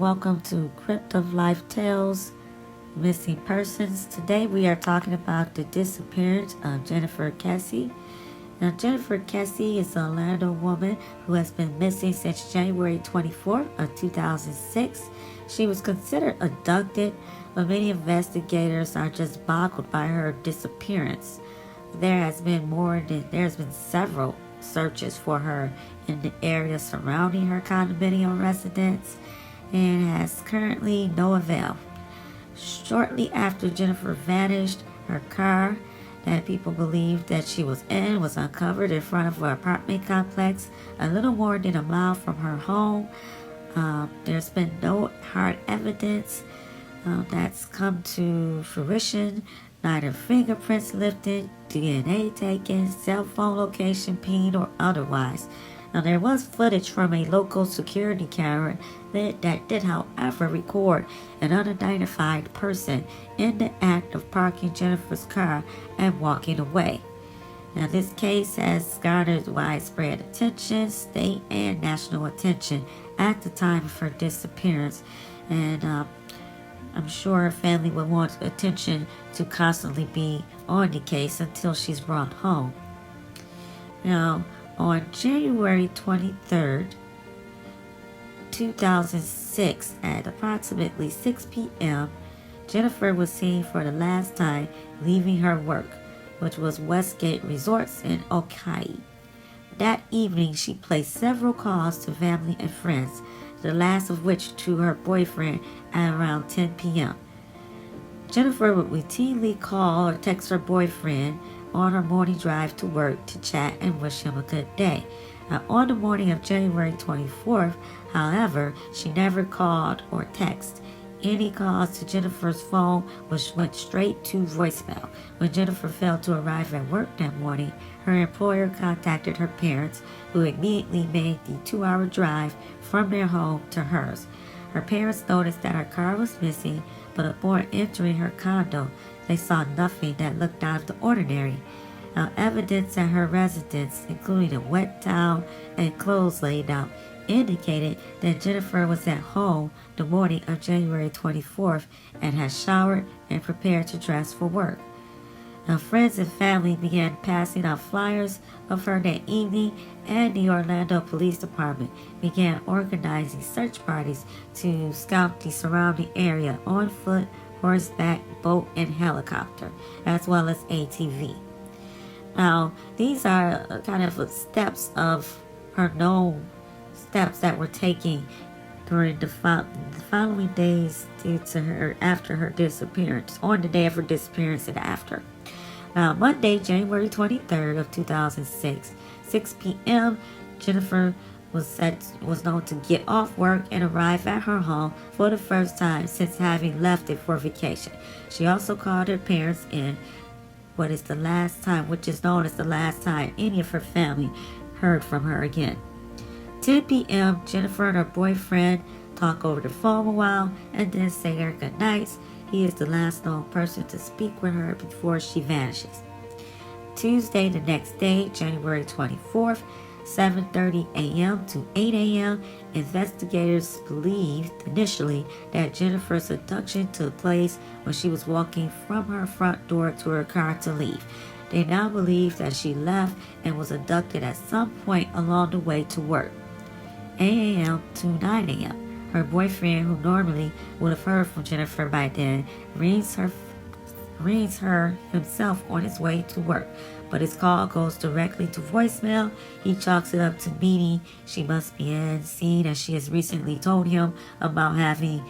welcome to Cryptoflifetales, Missing Persons. Today we are talking about the disappearance of Jennifer Kesse. Now, Jennifer Kesse is an Orlando woman who has been missing since January 24th of 2006. She was considered abducted, but many investigators are just boggled by her disappearance. There's been several searches for her in the area surrounding her condominium residence and has currently no avail. Shortly after Jennifer vanished, her car that people believed that she was in was uncovered in front of her apartment complex a little more than a mile from her home. There's been no hard evidence that's come to fruition. Neither fingerprints lifted, DNA taken, cell phone location pinged, or otherwise. Now, there was footage from a local security camera that did, however, record an unidentified person in the act of parking Jennifer's car and walking away. Now, this case has garnered widespread attention, state and national attention at the time of her disappearance, and I'm sure her family would want attention to constantly be on the case until she's brought home. Now, on January 23rd, 2006, at approximately 6 p.m., Jennifer was seen for the last time leaving her work, which was Westgate Resorts in Okai. That evening, she placed several calls to family and friends, the last of which to her boyfriend at around 10 p.m. Jennifer would routinely call or text her boyfriend on her morning drive to work to chat and wish him a good day. Now, on the morning of January 24th, however, she never called or texted. Any calls to Jennifer's phone went straight to voicemail. When Jennifer failed to arrive at work that morning, her employer contacted her parents, who immediately made the 2-hour drive from their home to hers. Her parents noticed that her car was missing, but upon entering her condo, they saw nothing that looked out of the ordinary. Now, evidence at her residence, including a wet towel and clothes laid out, indicated that Jennifer was at home the morning of January 24th and had showered and prepared to dress for work. Now, friends and family began passing out flyers of her that evening, and the Orlando Police Department began organizing search parties to scout the surrounding area on foot, horseback, boat, and helicopter, as well as ATV. Now, these are kind of steps of her known steps that were taken during the following days due to her after her disappearance, on the day of her disappearance and after. Now, Monday, January 23rd of 2006, 6 p.m., Jennifer was known to get off work and arrive at her home for the first time since having left it for vacation. She also called her parents in which is known as the last time any of her family heard from her again. 10 p.m., Jennifer and her boyfriend talk over the phone a while and then say their goodnights. He is the last known person to speak with her before she vanishes. Tuesday, the next day, January 24th, 7:30 a.m. to 8 a.m., investigators believed initially that Jennifer's abduction took place when she was walking from her front door to her car to leave. They now believe that she left and was abducted at some point along the way to work. 8 a.m. to 9 a.m. Her boyfriend, who normally would have heard from Jennifer by then, rings her himself on his way to work, but his call goes directly to voicemail. He chalks it up to meeting she must be in, seeing as she has recently told him about having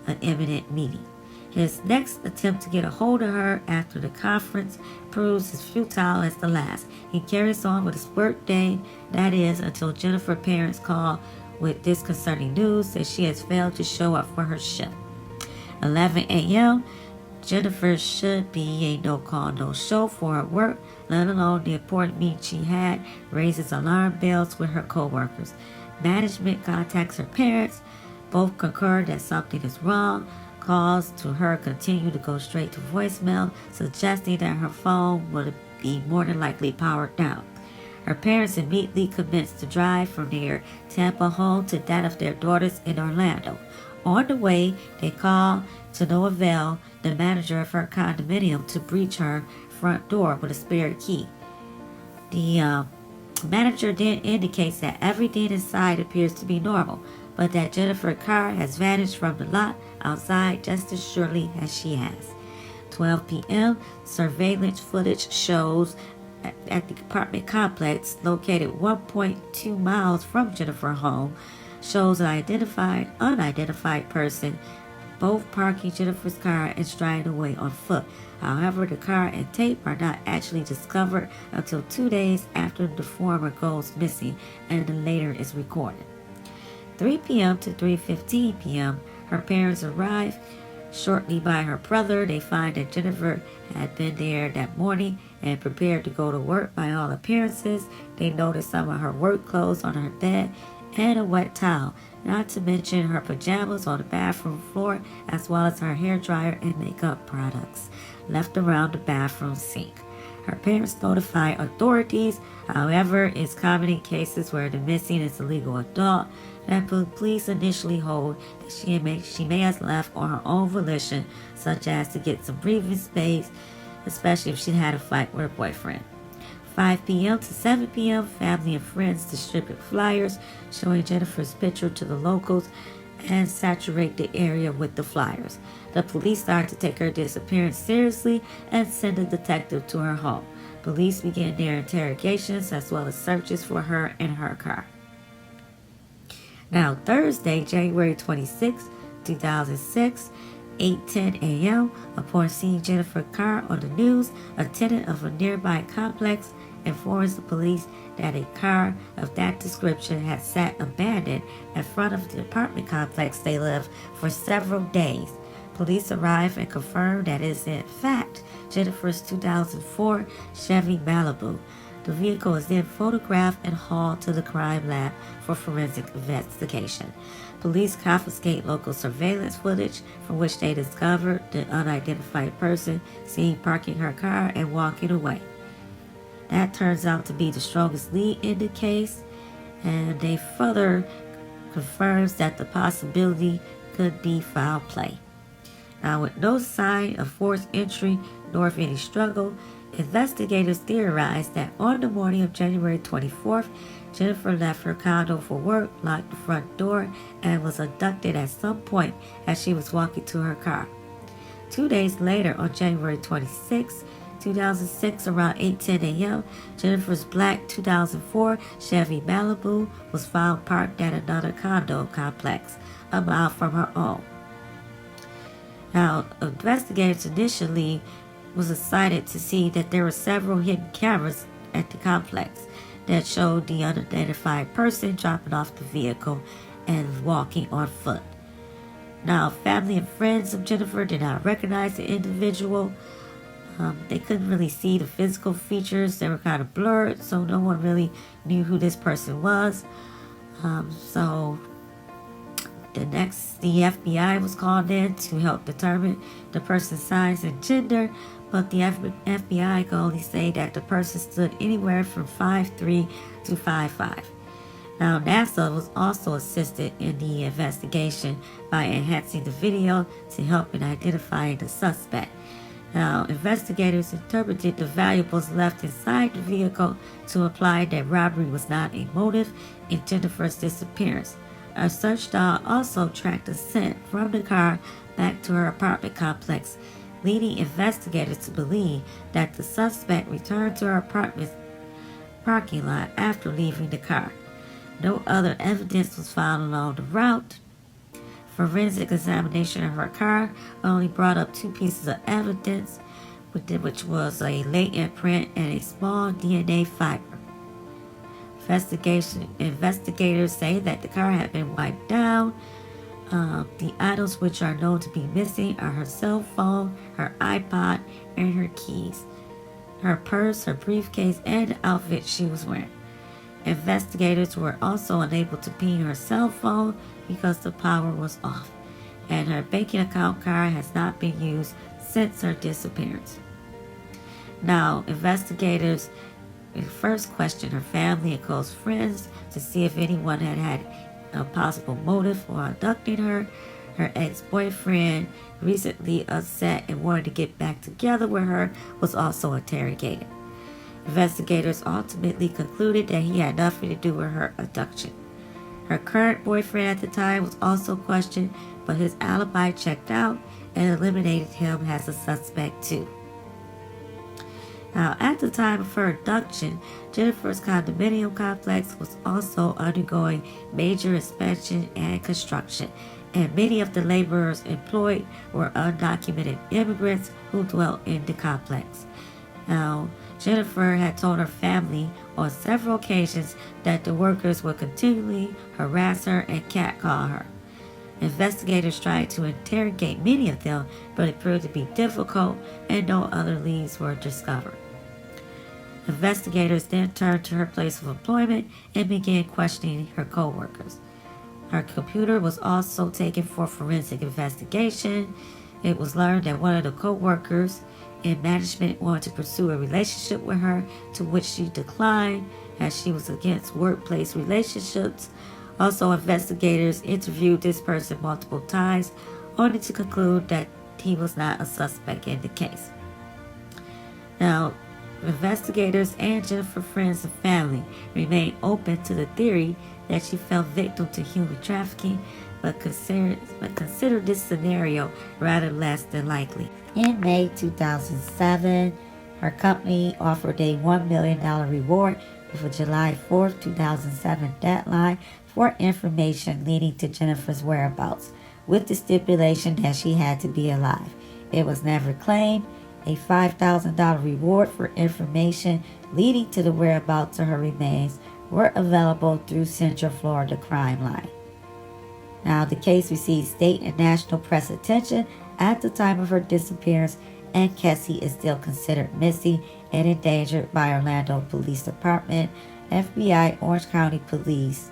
an imminent meeting. His next attempt to get a hold of her after the conference proves as futile as the last. He carries on with his work day, that is, until Jennifer's parents call with disconcerting news that she has failed to show up for her shift. 11 a.m., Jennifer should be a no-call, no-show for her work, let alone the important meeting she had, raises alarm bells with her co-workers. Management contacts her parents. Both concur that something is wrong. Calls to her continue to go straight to voicemail, suggesting that her phone would be more than likely powered down. Her parents immediately commenced to drive from their Tampa home to that of their daughters in Orlando. On the way, they call, to no avail, the manager of her condominium to breach her front door with a spare key. The manager then indicates that everything inside appears to be normal, but that Jennifer's car has vanished from the lot outside just as surely as she has. 12 p.m., surveillance footage shows at the apartment complex located 1.2 miles from Jennifer's home shows an unidentified person both parking Jennifer's car and striding away on foot. However, the car and tape are not actually discovered until 2 days after the former goes missing and the later is recorded. 3 p.m. to 3:15 p.m., her parents arrive. Shortly by her brother, they find that Jennifer had been there that morning and prepared to go to work by all appearances. They noticed some of her work clothes on her bed and a wet towel, not to mention her pajamas on the bathroom floor, as well as her hairdryer and makeup products left around the bathroom sink. Her parents notify authorities. However, it's common in cases where the missing is a legal adult that police initially hold that she may have left on her own volition, such as to get some breathing space, especially if she had a fight with her boyfriend. 5 p.m. to 7 p.m., family and friends distribute flyers showing Jennifer's picture to the locals and saturate the area with the flyers. The police start to take her disappearance seriously and send a detective to her home. Police begin their interrogations as well as searches for her and her car. Now, Thursday, January 26, 2006, 8:10 a.m., upon seeing Jennifer's car on the news, a tenant of a nearby complex informs the police that a car of that description had sat abandoned in front of the apartment complex they live for several days. Police arrive and confirm that it is in fact Jennifer's 2004 Chevy Malibu. The vehicle is then photographed and hauled to the crime lab for forensic investigation. Police confiscate local surveillance footage from which they discovered the unidentified person seen parking her car and walking away. That turns out to be the strongest lead in the case, and they further confirms that the possibility could be foul play. Now, with no sign of forced entry nor of any struggle, investigators theorized that on the morning of January 24th, Jennifer left her condo for work, locked the front door, and was abducted at some point as she was walking to her car. 2 days later, on January 26, 2006, around 8:10 a.m., Jennifer's black 2004 Chevy Malibu was found parked at another condo complex a mile from her own. Now, investigators initially was excited to see that there were several hidden cameras at the complex that showed the unidentified person dropping off the vehicle and walking on foot. Now, family and friends of Jennifer did not recognize the individual. They couldn't really see the physical features. They were kind of blurred, so no one really knew who this person was. So the FBI was called in to help determine the person's size and gender, but the FBI could only say that the person stood anywhere from 5'3" to 5'5". Now, NASA was also assisted in the investigation by enhancing the video to help in identifying the suspect. Now, investigators interpreted the valuables left inside the vehicle to imply that robbery was not a motive in Jennifer's disappearance. A search dog also tracked a scent from the car back to her apartment complex, leading investigators to believe that the suspect returned to her apartment parking lot after leaving the car. No other evidence was found along the route. Forensic examination of her car only brought up 2 pieces of evidence, which was a latent print and a small DNA fiber. Investigators say that the car had been wiped down. The items which are known to be missing are her cell phone, her iPod, and her keys, her purse, her briefcase, and the outfit she was wearing. Investigators were also unable to ping her cell phone because the power was off, and her banking account card has not been used since her disappearance. Now, investigators first questioned her family and close friends to see if anyone had a possible motive for abducting her. Her ex-boyfriend, recently upset and wanted to get back together with her, was also interrogated. Investigators ultimately concluded that he had nothing to do with her abduction. Her current boyfriend at the time was also questioned, but his alibi checked out and eliminated him as a suspect too. Now, at the time of her abduction, Jennifer's condominium complex was also undergoing major expansion and construction, and many of the laborers employed were undocumented immigrants who dwelt in the complex. Now, Jennifer had told her family on several occasions that the workers would continually harass her and catcall her. Investigators tried to interrogate many of them, but it proved to be difficult and no other leads were discovered. Investigators then turned to her place of employment and began questioning her co-workers. Her computer was also taken for forensic investigation. It was learned that one of the co-workers in management wanted to pursue a relationship with her, to which she declined as she was against workplace relationships. Also, investigators interviewed this person multiple times, only to conclude that he was not a suspect in the case. Now, investigators and Jennifer's friends and family remain open to the theory that she fell victim to human trafficking, but consider this scenario rather less than likely. In May 2007, her company offered a $1 million reward with a July 4, 2007 deadline for information leading to Jennifer's whereabouts, with the stipulation that she had to be alive. It was never claimed. A $5,000 reward for information leading to the whereabouts of her remains were available through Central Florida Crime Line. Now, the case received state and national press attention at the time of her disappearance, and Kesse is still considered missing and endangered by Orlando Police Department, FBI, Orange County Police,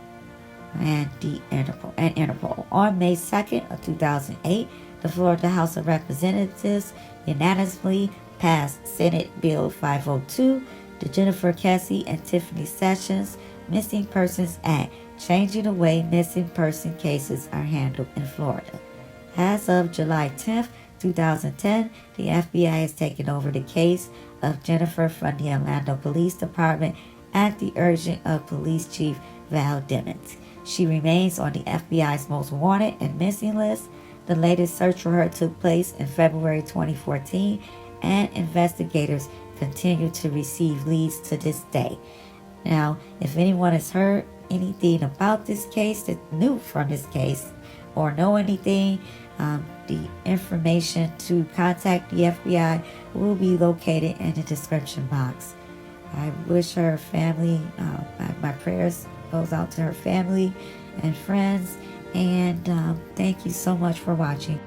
and Interpol. On May 2nd of 2008, the Florida House of Representatives unanimously passed Senate Bill 502, the Jennifer Kesse and Tiffany Sessions Missing Persons Act, changing the way missing person cases are handled in Florida. As of July 10th, 2010, the FBI has taken over the case of Jennifer from the Orlando Police Department at the urging of Police Chief Val Demings. She remains on the FBI's most wanted and missing list. The latest search for her took place in February 2014, and investigators continue to receive leads to this day. Now, if anyone has heard anything about this case, that's new from this case, or know anything, the information to contact the FBI will be located in the description box. I wish her family, my prayers goes out to her family and friends, and thank you so much for watching.